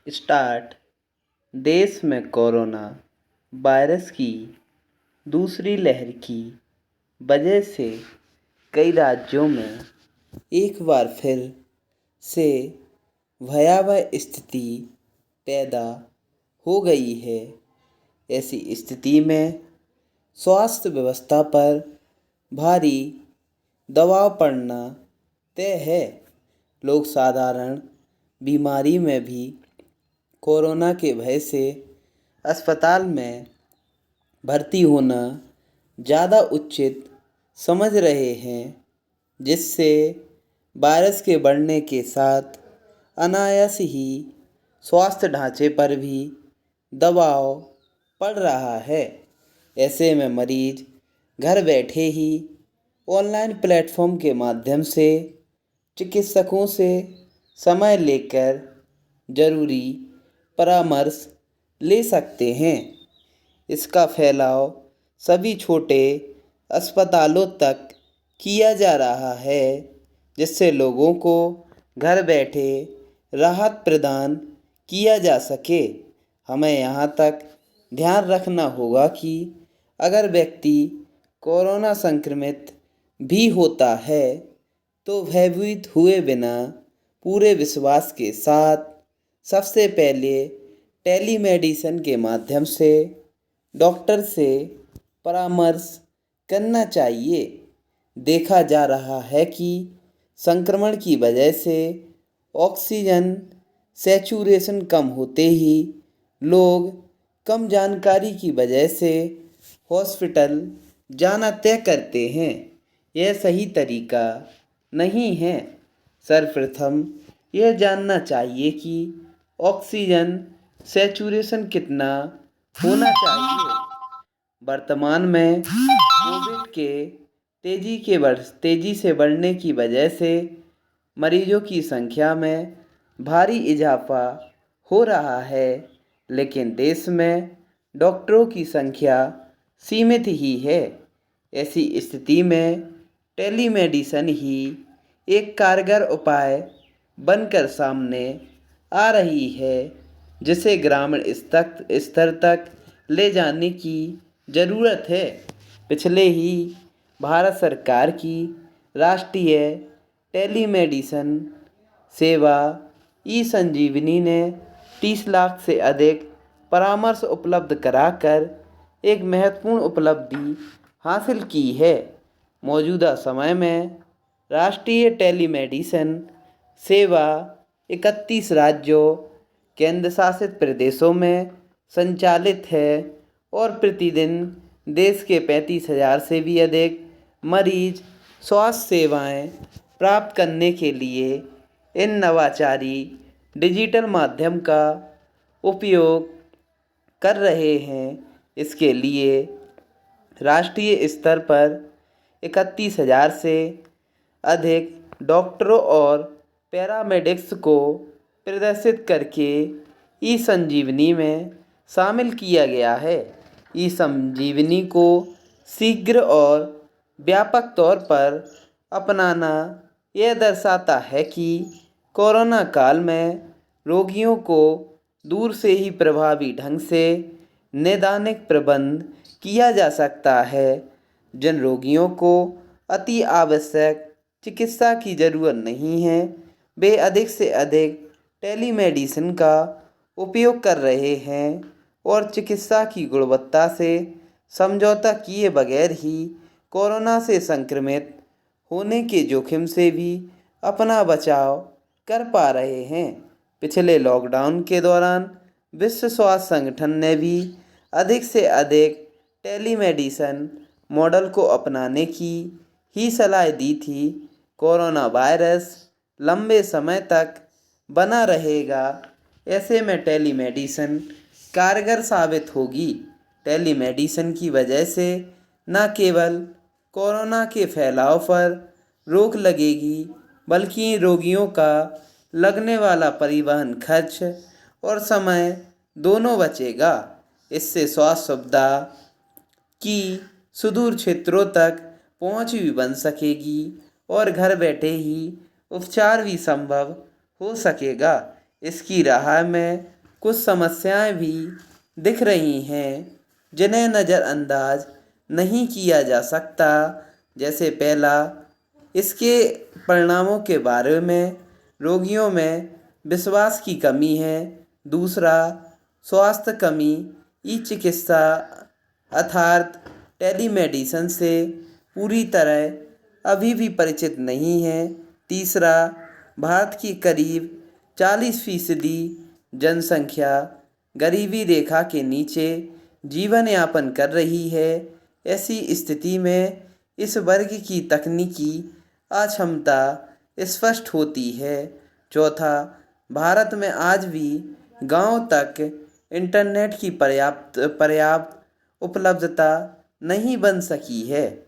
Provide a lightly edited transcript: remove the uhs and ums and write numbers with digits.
Start. देश में corona virus की दूसरी लहर की वजह से कई राज्यों में एक बार फिर से भयावह स्थिति पैदा हो गई है। ऐसी स्थिति में स्वास्थ्य व्यवस्था पर भारी दबाव पड़ना तय है। लोग साधारण बीमारी में भी कोरोना के भय से अस्पताल में भर्ती होना ज़्यादा उचित समझ रहे हैं, जिससे वायरस के बढ़ने के साथ अनायास ही स्वास्थ्य ढांचे पर भी दबाव पड़ रहा है। ऐसे में मरीज घर बैठे ही ऑनलाइन प्लेटफॉर्म के माध्यम से चिकित्सकों से समय लेकर जरूरी परामर्श ले सकते हैं। इसका फैलाव सभी छोटे अस्पतालों तक किया जा रहा है, जिससे लोगों को घर बैठे राहत प्रदान किया जा सके। हमें यहाँ तक ध्यान रखना होगा कि अगर व्यक्ति कोरोना संक्रमित भी होता है तो भयभीत हुए बिना पूरे विश्वास के साथ सबसे पहले टेलीमेडिसिन के माध्यम से डॉक्टर से परामर्श करना चाहिए। देखा जा रहा है कि संक्रमण की वजह से ऑक्सीजन सैचुरेशन कम होते ही लोग कम जानकारी की वजह से हॉस्पिटल जाना तय करते हैं। यह सही तरीका नहीं है। सर्वप्रथम यह जानना चाहिए कि ऑक्सीजन सैचुरेशन कितना होना चाहिए। वर्तमान में कोविड के तेजी से बढ़ने की वजह से मरीजों की संख्या में भारी इजाफा हो रहा है, लेकिन देश में डॉक्टरों की संख्या सीमित ही है। ऐसी स्थिति में टेलीमेडिसिन ही एक कारगर उपाय बनकर सामने आ रही है, जिसे ग्रामीण स्तर तक ले जाने की ज़रूरत है। पिछले ही भारत सरकार की राष्ट्रीय टेलीमेडिसिन सेवा ई संजीवनी ने 30 लाख से अधिक परामर्श उपलब्ध कराकर एक महत्वपूर्ण उपलब्धि हासिल की है। मौजूदा समय में राष्ट्रीय टेलीमेडिसिन सेवा 31 राज्यों केंद्र शासित प्रदेशों में संचालित है और प्रतिदिन देश के 35,000 से भी अधिक मरीज स्वास्थ्य सेवाएं प्राप्त करने के लिए इन नवाचारी डिजिटल माध्यम का उपयोग कर रहे हैं। इसके लिए राष्ट्रीय स्तर पर 31,000 से अधिक डॉक्टरों और पैरामेडिक्स को प्रदर्शित करके ई संजीवनी में शामिल किया गया है। ई संजीवनी को शीघ्र और व्यापक तौर पर अपनाना यह दर्शाता है कि कोरोना काल में रोगियों को दूर से ही प्रभावी ढंग से नैदानिक प्रबंध किया जा सकता है। जिन रोगियों को अति आवश्यक चिकित्सा की ज़रूरत नहीं है, वे अधिक से अधिक टेलीमेडिसिन का उपयोग कर रहे हैं और चिकित्सा की गुणवत्ता से समझौता किए बगैर ही कोरोना से संक्रमित होने के जोखिम से भी अपना बचाव कर पा रहे हैं। पिछले लॉकडाउन के दौरान विश्व स्वास्थ्य संगठन ने भी अधिक से अधिक टेलीमेडिसिन मॉडल को अपनाने की ही सलाह दी थी। कोरोना वायरस लंबे समय तक बना रहेगा, ऐसे में टेलीमेडिसिन कारगर साबित होगी। टेलीमेडिसिन की वजह से न केवल कोरोना के फैलाव पर रोक लगेगी, बल्कि रोगियों का लगने वाला परिवहन खर्च और समय दोनों बचेगा। इससे स्वास्थ्य सुविधा की सुदूर क्षेत्रों तक पहुंच भी बन सकेगी और घर बैठे ही उपचार भी संभव हो सकेगा। इसकी राह में कुछ समस्याएं भी दिख रही हैं जिन्हें नज़रअंदाज नहीं किया जा सकता। जैसे पहला, इसके परिणामों के बारे में रोगियों में विश्वास की कमी है। दूसरा, स्वास्थ्य कमी ई चिकित्सा अर्थात टेलीमेडिसिन से पूरी तरह अभी भी परिचित नहीं है। तीसरा, भारत की करीब 40% जनसंख्या गरीबी रेखा के नीचे जीवन यापन कर रही है। ऐसी स्थिति में इस वर्ग की तकनीकी अक्षमता स्पष्ट होती है। चौथा, भारत में आज भी गांव तक इंटरनेट की पर्याप्त उपलब्धता नहीं बन सकी है।